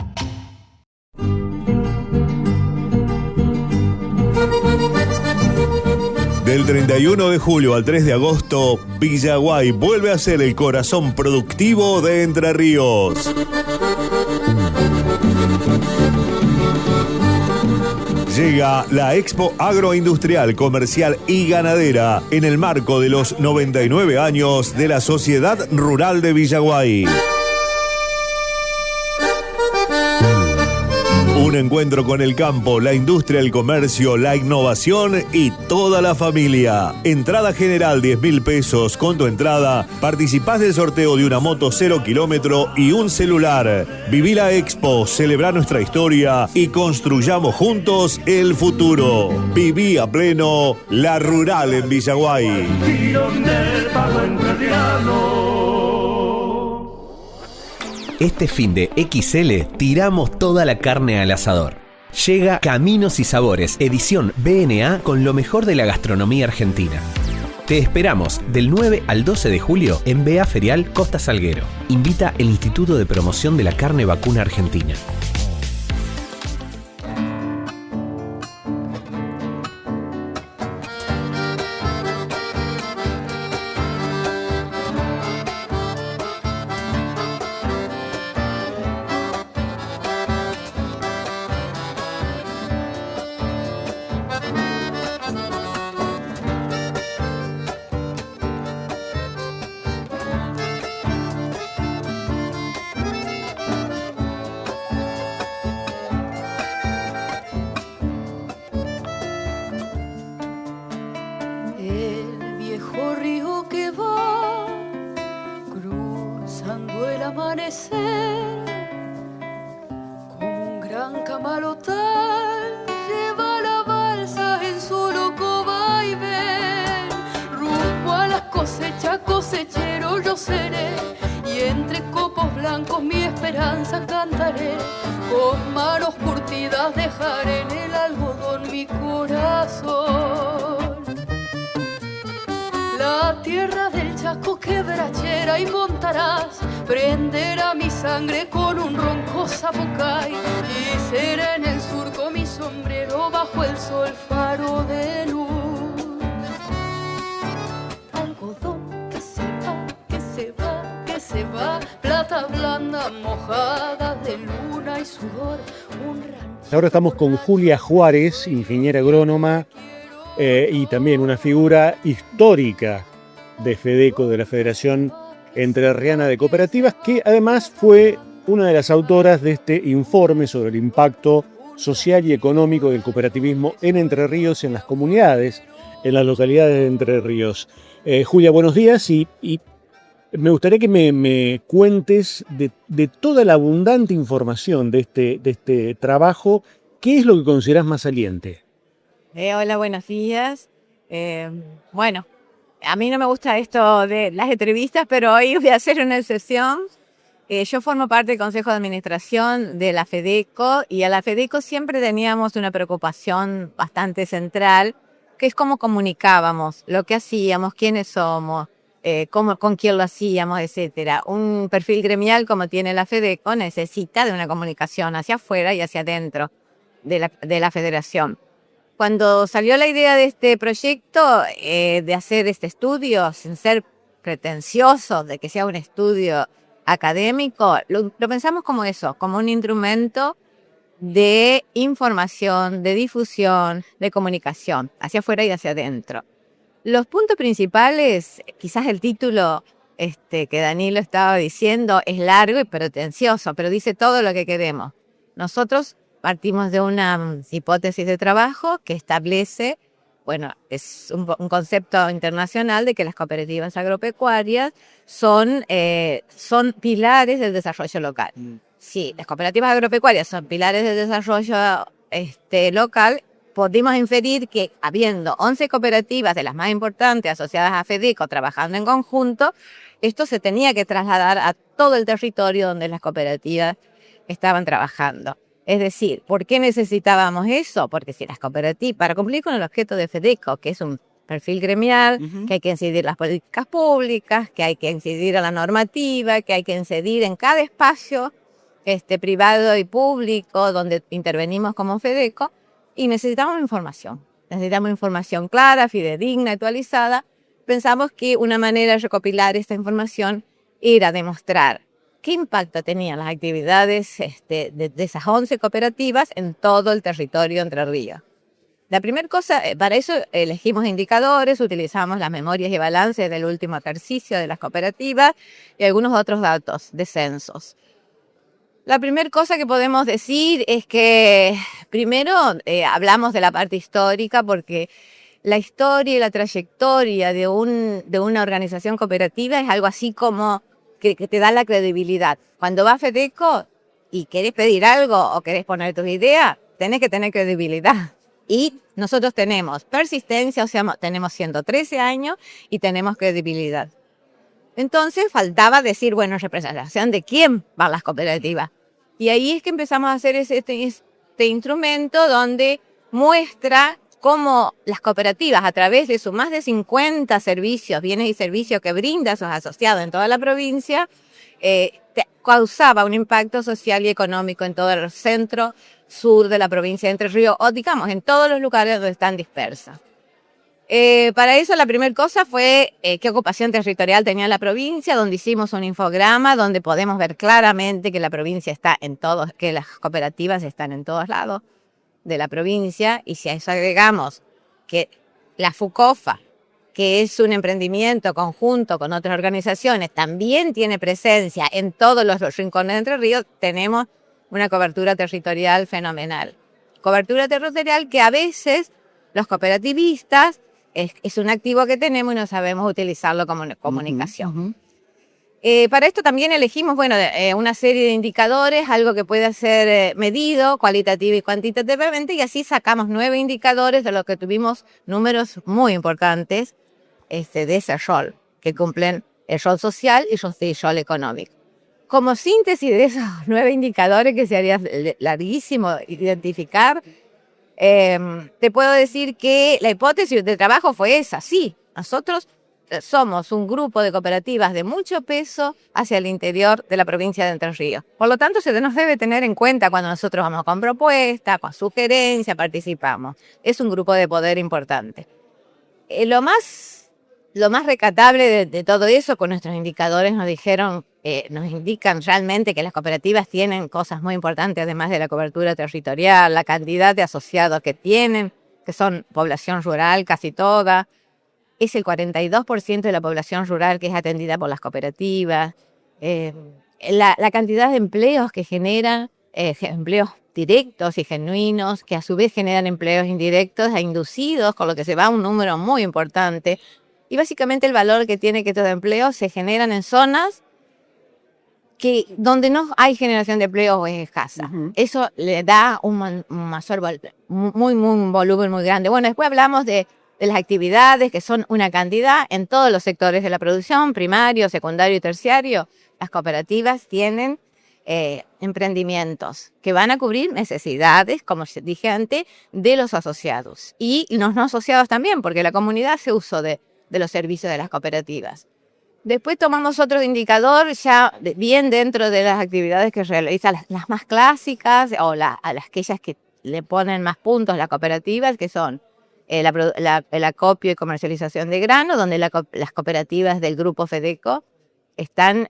Del 31 de julio al 3 de agosto, Villaguay vuelve a ser el corazón productivo de Entre Ríos. Llega la Expo Agroindustrial, Comercial y Ganadera en el marco de los 99 años de la Sociedad Rural de Villaguay. Un encuentro con el campo, la industria, el comercio, la innovación y toda la familia. Entrada general 10.000 pesos. Con tu entrada participás del sorteo de una moto 0 kilómetro y un celular. Viví la Expo, celebra nuestra historia y construyamos juntos el futuro. Viví a pleno la rural en Villaguay. Este fin de XL tiramos toda la carne al asador. Llega Caminos y Sabores, edición BNA con lo mejor de la gastronomía argentina. Te esperamos del 9 al 12 de julio en BA Ferial Costa Salguero. Invita el Instituto de Promoción de la Carne Vacuna Argentina. Ahora estamos con Julia Juárez, ingeniera agrónoma y también una figura histórica de FEDECO, de la Federación Entrerriana de Cooperativas, que además fue una de las autoras de este informe sobre el impacto social y económico del cooperativismo en Entre Ríos, en las comunidades, en las localidades de Entre Ríos. Julia, buenos días y me gustaría que me cuentes de toda la abundante información de este trabajo. ¿Qué es lo que considerás más saliente? Hola, buenos días. Bueno, a mí no me gusta esto de las entrevistas, pero hoy voy a hacer una excepción. Yo formo parte del Consejo de Administración de la FEDECO y a la FEDECO siempre teníamos una preocupación bastante central, que es cómo comunicábamos, lo que hacíamos, quiénes somos, con quién lo hacíamos, etcétera. Un perfil gremial como tiene la FEDECO necesita de una comunicación hacia afuera y hacia adentro de la federación. Cuando salió la idea de este proyecto, de hacer este estudio, sin ser pretenciosos de que sea un estudio académico, lo pensamos como eso, como un instrumento de información, de difusión, de comunicación, hacia afuera y hacia adentro. Los puntos principales, quizás el título que Danilo estaba diciendo es largo y pretencioso, pero dice todo lo que queremos. Nosotros partimos de una hipótesis de trabajo que establece, bueno, es un concepto internacional de que las cooperativas agropecuarias son pilares del desarrollo local. Sí, las cooperativas agropecuarias son pilares del desarrollo local. Pudimos inferir que habiendo 11 cooperativas de las más importantes asociadas a FEDECO trabajando en conjunto, esto se tenía que trasladar a todo el territorio donde las cooperativas estaban trabajando. Es decir, ¿por qué necesitábamos eso? Porque si las cooperativas, para cumplir con el objeto de FEDECO, que es un perfil gremial, que hay que incidir en las políticas públicas, que hay que incidir en la normativa, que hay que incidir en cada espacio privado y público donde intervenimos como FEDECO, y necesitamos información clara, fidedigna, actualizada. Pensamos que una manera de recopilar esta información era demostrar qué impacto tenían las actividades de esas 11 cooperativas en todo el territorio de Entre Ríos. La primera cosa, para eso elegimos indicadores, utilizamos las memorias y balances del último ejercicio de las cooperativas y algunos otros datos de censos. La primera cosa que podemos decir es que primero hablamos de la parte histórica, porque la historia y la trayectoria de una organización cooperativa es algo así como que te da la credibilidad. Cuando vas a FEDECO y querés pedir algo o querés poner tus ideas, tenés que tener credibilidad. Y nosotros tenemos persistencia, o sea, tenemos 113 años y tenemos credibilidad. Entonces faltaba decir, bueno, representación de quién van las cooperativas. Y ahí es que empezamos a hacer este instrumento donde muestra cómo las cooperativas, a través de sus más de 50 servicios, bienes y servicios que brinda a sus asociados en toda la provincia, causaba un impacto social y económico en todo el centro, sur de la provincia de Entre Ríos, o digamos, en todos los lugares donde están dispersas. Para eso la primera cosa fue qué ocupación territorial tenía la provincia, donde hicimos un infograma donde podemos ver claramente que la provincia está en todos, que las cooperativas están en todos lados de la provincia, y si a eso agregamos que la FUCOFA, que es un emprendimiento conjunto con otras organizaciones, también tiene presencia en todos los rincones de Entre Ríos, tenemos una cobertura territorial fenomenal. Cobertura territorial que a veces los cooperativistas es un activo que tenemos y no sabemos utilizarlo como comunicación. Para esto también elegimos una serie de indicadores, algo que puede ser medido cualitativa y cuantitativamente, y así sacamos 9 indicadores de los que tuvimos números muy importantes de ese rol, que cumplen el rol social y el rol económico. Como síntesis de esos 9 indicadores, que sería larguísimo identificar, te puedo decir que la hipótesis de trabajo fue esa. Sí, nosotros somos un grupo de cooperativas de mucho peso hacia el interior de la provincia de Entre Ríos. Por lo tanto, se nos debe tener en cuenta cuando nosotros vamos con propuestas, con sugerencias, participamos. Es un grupo de poder importante. Lo más recatable de todo eso, con nuestros indicadores nos indican realmente que las cooperativas tienen cosas muy importantes, además de la cobertura territorial, la cantidad de asociados que tienen, que son población rural casi toda. Es el 42% de la población rural que es atendida por las cooperativas. La cantidad de empleos que generan, empleos directos y genuinos, que a su vez generan empleos indirectos e inducidos, con lo que se va a un número muy importante. Y básicamente el valor que tiene que estos empleos se generan en zonas donde no hay generación de empleo o es escasa. Eso le da un volumen muy grande. Bueno, después hablamos de las actividades, que son una cantidad en todos los sectores de la producción, primario, secundario y terciario. Las cooperativas tienen emprendimientos que van a cubrir necesidades, como dije antes, de los asociados. Y los no asociados también, porque la comunidad hace uso de los servicios de las cooperativas. Después tomamos otro indicador ya bien dentro de las actividades que realizan las más clásicas o aquellas que le ponen más puntos las cooperativas, que son el acopio y comercialización de grano, donde las cooperativas del grupo FEDECO están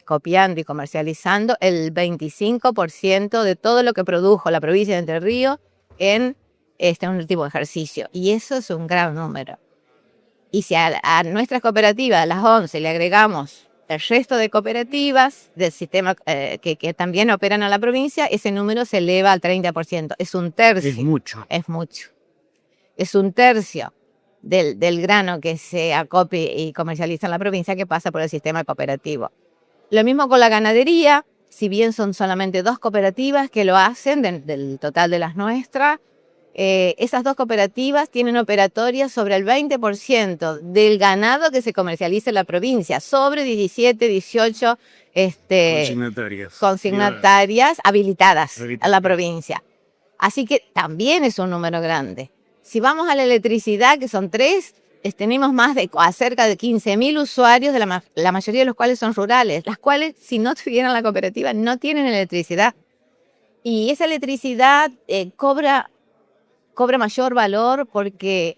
copiando y comercializando el 25% de todo lo que produjo la provincia de Entre Ríos en este último ejercicio. Y eso es un gran número. Y si a nuestras cooperativas, las 11, le agregamos el resto de cooperativas del sistema que también operan a la provincia, ese número se eleva al 30%. Es un tercio. Es mucho. Es mucho. Es un tercio del grano que se acopia y comercializa en la provincia que pasa por el sistema cooperativo. Lo mismo con la ganadería, si bien son solamente 2 cooperativas que lo hacen del total de las nuestras. Esas 2 cooperativas tienen operatorias sobre el 20% del ganado que se comercializa en la provincia, sobre 17, 18 consignatarias habilitadas a la provincia. Así que también es un número grande. Si vamos a la electricidad, que son 3, tenemos cerca de 15.000 usuarios, la mayoría de los cuales son rurales, las cuales, si no tuvieran la cooperativa, no tienen electricidad. Y esa electricidad cobra mayor valor porque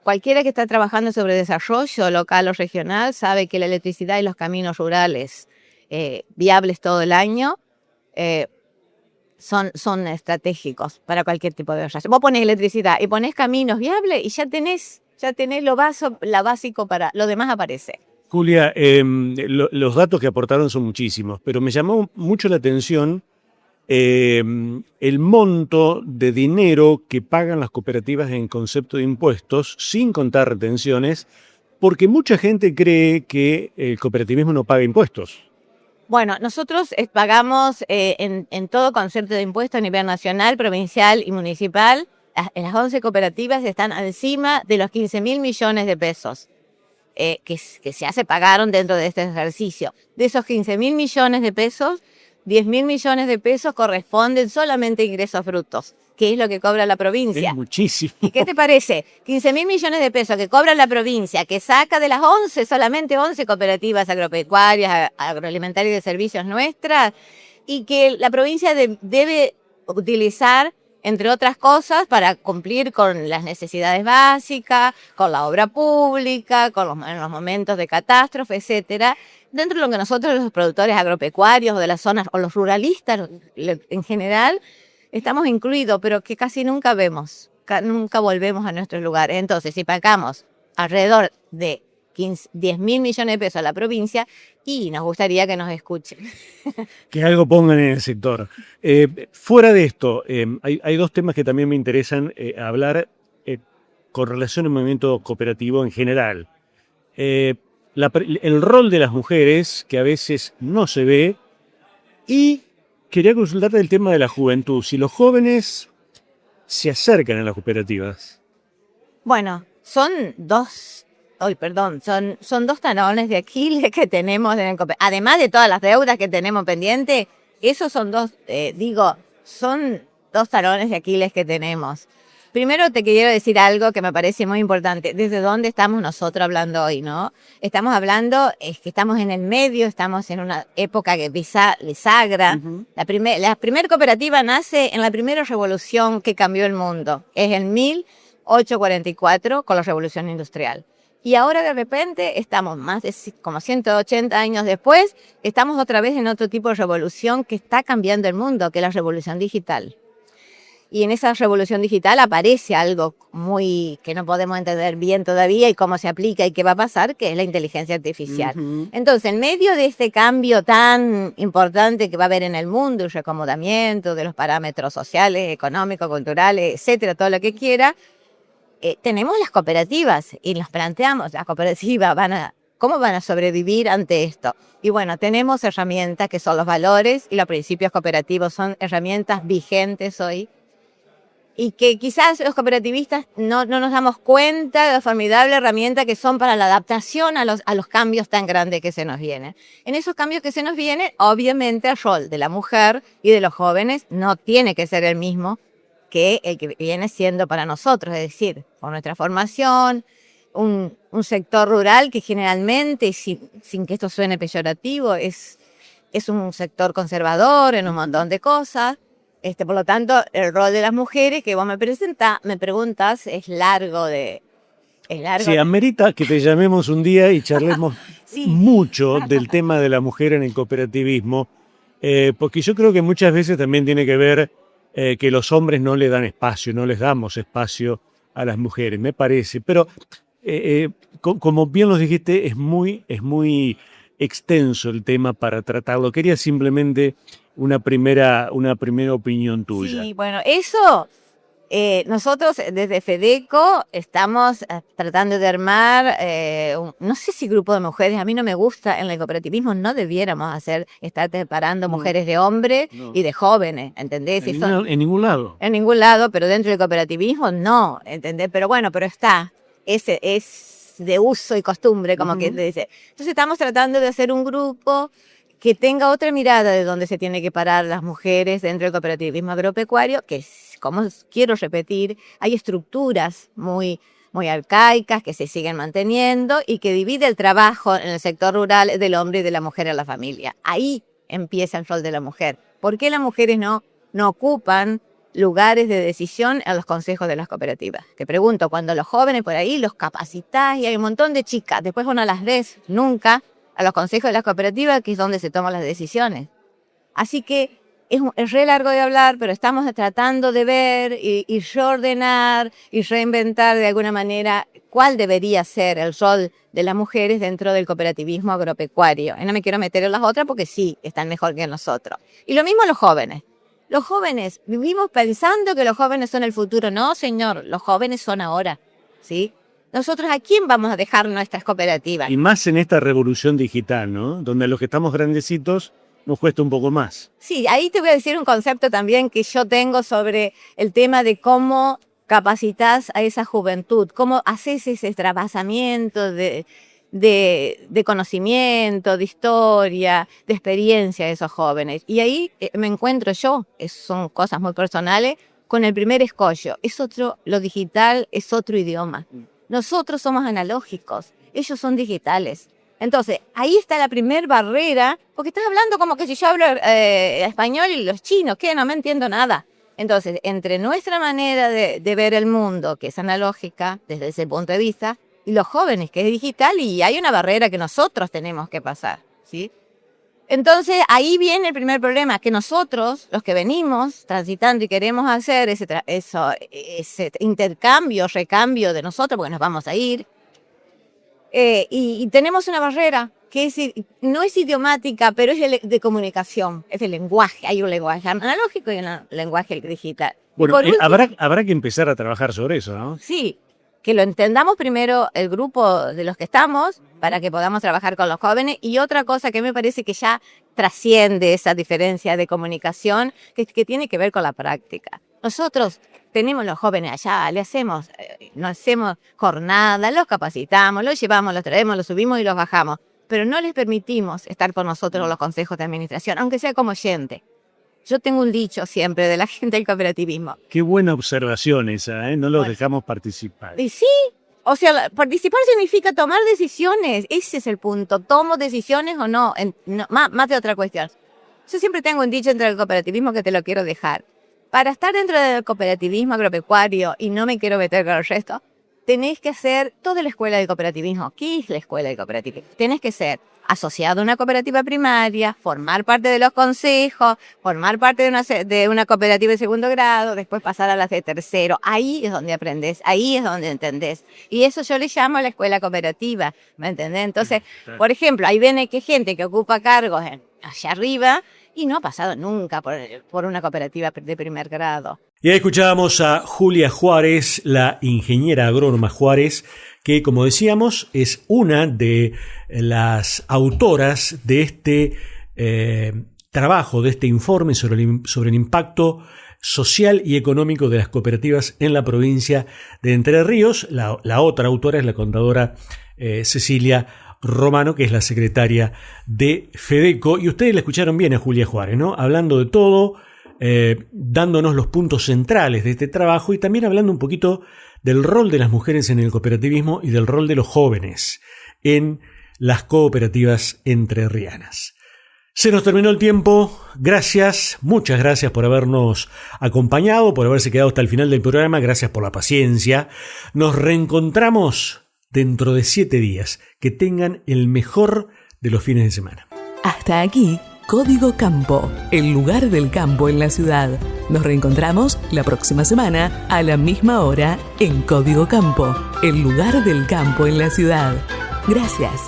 cualquiera que está trabajando sobre desarrollo local o regional sabe que la electricidad y los caminos rurales viables todo el año son estratégicos para cualquier tipo de desarrollo. Vos ponés electricidad y ponés caminos viables y ya tenés lo básico para lo demás aparece. Julia, los datos que aportaron son muchísimos, pero me llamó mucho la atención el monto de dinero que pagan las cooperativas en concepto de impuestos, sin contar retenciones, porque mucha gente cree que el cooperativismo no paga impuestos. Bueno, nosotros pagamos en todo concepto de impuesto a nivel nacional, provincial y municipal. En las 11 cooperativas están encima de los 15.000 millones de pesos que ya se pagaron dentro de este ejercicio. De esos 15.000 millones de pesos, 10.000 millones de pesos corresponden solamente a ingresos brutos, que es lo que cobra la provincia. Es muchísimo. ¿Y qué te parece? 15.000 millones de pesos que cobra la provincia, que saca de las 11, solamente 11 cooperativas agropecuarias, agroalimentarias y de servicios nuestras, y que la provincia debe utilizar, entre otras cosas, para cumplir con las necesidades básicas, con la obra pública, en los momentos de catástrofe, etcétera, dentro de lo que nosotros los productores agropecuarios o de las zonas, o los ruralistas en general, estamos incluidos, pero que casi nunca vemos, nunca volvemos a nuestros lugares. Entonces, si pagamos alrededor de 10.000 millones de pesos a la provincia, y nos gustaría que nos escuchen. Que algo pongan en el sector. Fuera de esto, hay dos temas que también me interesan hablar con relación al movimiento cooperativo en general. El rol de las mujeres, que a veces no se ve, y quería consultarte el tema de la juventud. Si los jóvenes se acercan a las cooperativas. Bueno, son dos talones de Aquiles que tenemos, además de todas las deudas que tenemos pendientes, esos son son dos talones de Aquiles que tenemos. Primero te quiero decir algo que me parece muy importante. ¿Desde dónde estamos nosotros hablando hoy, no? Estamos hablando, es que estamos en el medio, estamos en una época que bisagra. Uh-huh. La primera cooperativa nace en la primera revolución que cambió el mundo. Es en 1844 con la revolución industrial. Y ahora de repente estamos más de como 180 años después, estamos otra vez en otro tipo de revolución que está cambiando el mundo, que es la revolución digital. Y en esa revolución digital aparece algo muy que no podemos entender bien todavía y cómo se aplica y qué va a pasar, que es la inteligencia artificial. Uh-huh. Entonces, en medio de este cambio tan importante que va a haber en el mundo, el reacomodamiento de los parámetros sociales, económicos, culturales, etcétera, todo lo que quiera, tenemos las cooperativas y nos planteamos, las cooperativas ¿cómo van a sobrevivir ante esto? Y bueno, tenemos herramientas que son los valores y los principios cooperativos, son herramientas vigentes hoy, y que quizás los cooperativistas no nos damos cuenta de la formidable herramienta que son para la adaptación a los cambios tan grandes que se nos vienen. En esos cambios que se nos vienen, obviamente el rol de la mujer y de los jóvenes no tiene que ser el mismo que el que viene siendo para nosotros, es decir, con nuestra formación, un sector rural que generalmente, sin que esto suene peyorativo, es un sector conservador en un montón de cosas. Por lo tanto, el rol de las mujeres que vos me preguntas es largo. Sí, amerita que te llamemos un día y charlemos sí. mucho del tema de la mujer en el cooperativismo, porque yo creo que muchas veces también tiene que ver que los hombres no le dan espacio, no les damos espacio a las mujeres, me parece. Pero, como bien lo dijiste, es muy extenso el tema para tratarlo. Quería simplemente una primera opinión tuya. Sí, bueno, eso nosotros desde FEDECO estamos tratando de armar, no sé si grupo de mujeres, a mí no me gusta, en el cooperativismo no debiéramos estar separando mujeres de hombres y de jóvenes, ¿entendés? En ningún lado. En ningún lado, pero dentro del cooperativismo no, ¿entendés? Pero bueno, es de uso y costumbre, como que dice. Entonces estamos tratando de hacer un grupo que tenga otra mirada de dónde se tiene que parar las mujeres dentro del cooperativismo agropecuario, que, como quiero repetir, hay estructuras muy arcaicas que se siguen manteniendo y que divide el trabajo en el sector rural del hombre y de la mujer en la familia. Ahí empieza el rol de la mujer. ¿Por qué las mujeres no ocupan lugares de decisión en los consejos de las cooperativas? Te pregunto, cuando los jóvenes por ahí los capacitás y hay un montón de chicas, después no las ves nunca a los consejos de las cooperativas, que es donde se toman las decisiones. Así que es re largo de hablar, pero estamos tratando de ver y reordenar y reinventar de alguna manera cuál debería ser el rol de las mujeres dentro del cooperativismo agropecuario. Y no me quiero meter en las otras porque sí, están mejor que nosotros. Y lo mismo los jóvenes. Los jóvenes, vivimos pensando que los jóvenes son el futuro. No, señor, los jóvenes son ahora, ¿sí? Nosotros, ¿a quién vamos a dejar nuestras cooperativas? Y más en esta revolución digital, ¿no? Donde los que estamos grandecitos nos cuesta un poco más. Sí, ahí te voy a decir un concepto también que yo tengo sobre el tema de cómo capacitas a esa juventud, cómo haces ese trasvasamiento de conocimiento, de historia, de experiencia de esos jóvenes. Y ahí me encuentro yo, son cosas muy personales, con el primer escollo. Lo digital es otro idioma. Nosotros somos analógicos, ellos son digitales. Entonces, ahí está la primer barrera, porque estás hablando como que si yo hablo español y los chinos, ¿qué? No me entiendo nada. Entonces, entre nuestra manera de ver el mundo, que es analógica desde ese punto de vista, y los jóvenes, que es digital, y hay una barrera que nosotros tenemos que pasar, ¿sí? Entonces, ahí viene el primer problema, que nosotros, los que venimos transitando y queremos hacer ese intercambio, recambio de nosotros, porque nos vamos a ir, y tenemos una barrera que no es idiomática, pero es de comunicación, es de lenguaje. Hay un lenguaje analógico y un lenguaje digital. Bueno, habrá que empezar a trabajar sobre eso, ¿no? Sí, que lo entendamos primero el grupo de los que estamos, para que podamos trabajar con los jóvenes. Y otra cosa que me parece que ya trasciende esa diferencia de comunicación, que tiene que ver con la práctica. Nosotros tenemos los jóvenes allá, nos hacemos jornadas, los capacitamos, los llevamos, los traemos, los subimos y los bajamos. Pero no les permitimos estar con nosotros en los consejos de administración, aunque sea como oyente. Yo tengo un dicho siempre de la gente del cooperativismo. Qué buena observación esa, ¿eh? No los dejamos participar. Y sí, o sea, participar significa tomar decisiones. Ese es el punto. ¿Tomo decisiones o no? Más de otra cuestión. Yo siempre tengo un dicho dentro del cooperativismo que te lo quiero dejar. Para estar dentro del cooperativismo agropecuario, y no me quiero meter con el resto, tenéis que hacer toda la escuela de cooperativismo. ¿Qué es la escuela de cooperativismo? Tenés que ser asociado a una cooperativa primaria, formar parte de los consejos, formar parte de una cooperativa de segundo grado, después pasar a las de tercero. Ahí es donde aprendés, ahí es donde entendés. Y eso yo le llamo la escuela cooperativa, ¿me entendés? Entonces, por ejemplo, ahí viene que gente que ocupa cargos allá arriba y no ha pasado nunca por una cooperativa de primer grado. Y ahí escuchábamos a Julia Juárez, la ingeniera agrónoma Juárez, que, como decíamos, es una de las autoras de este trabajo, de este informe sobre el impacto social y económico de las cooperativas en la provincia de Entre Ríos. La otra autora es la contadora Cecilia Romano, que es la secretaria de FEDECO. Y ustedes la escucharon bien a Julia Juárez, ¿no? Hablando de todo, dándonos los puntos centrales de este trabajo y también hablando un poquito del rol de las mujeres en el cooperativismo y del rol de los jóvenes en las cooperativas entrerrianas. Se nos terminó el tiempo. Gracias, muchas gracias por habernos acompañado, por haberse quedado hasta el final del programa. Gracias por la paciencia. Nos reencontramos dentro de 7 días. Que tengan el mejor de los fines de semana. Hasta aquí, Código Campo, el lugar del campo en la ciudad. Nos reencontramos la próxima semana a la misma hora en Código Campo, el lugar del campo en la ciudad. Gracias.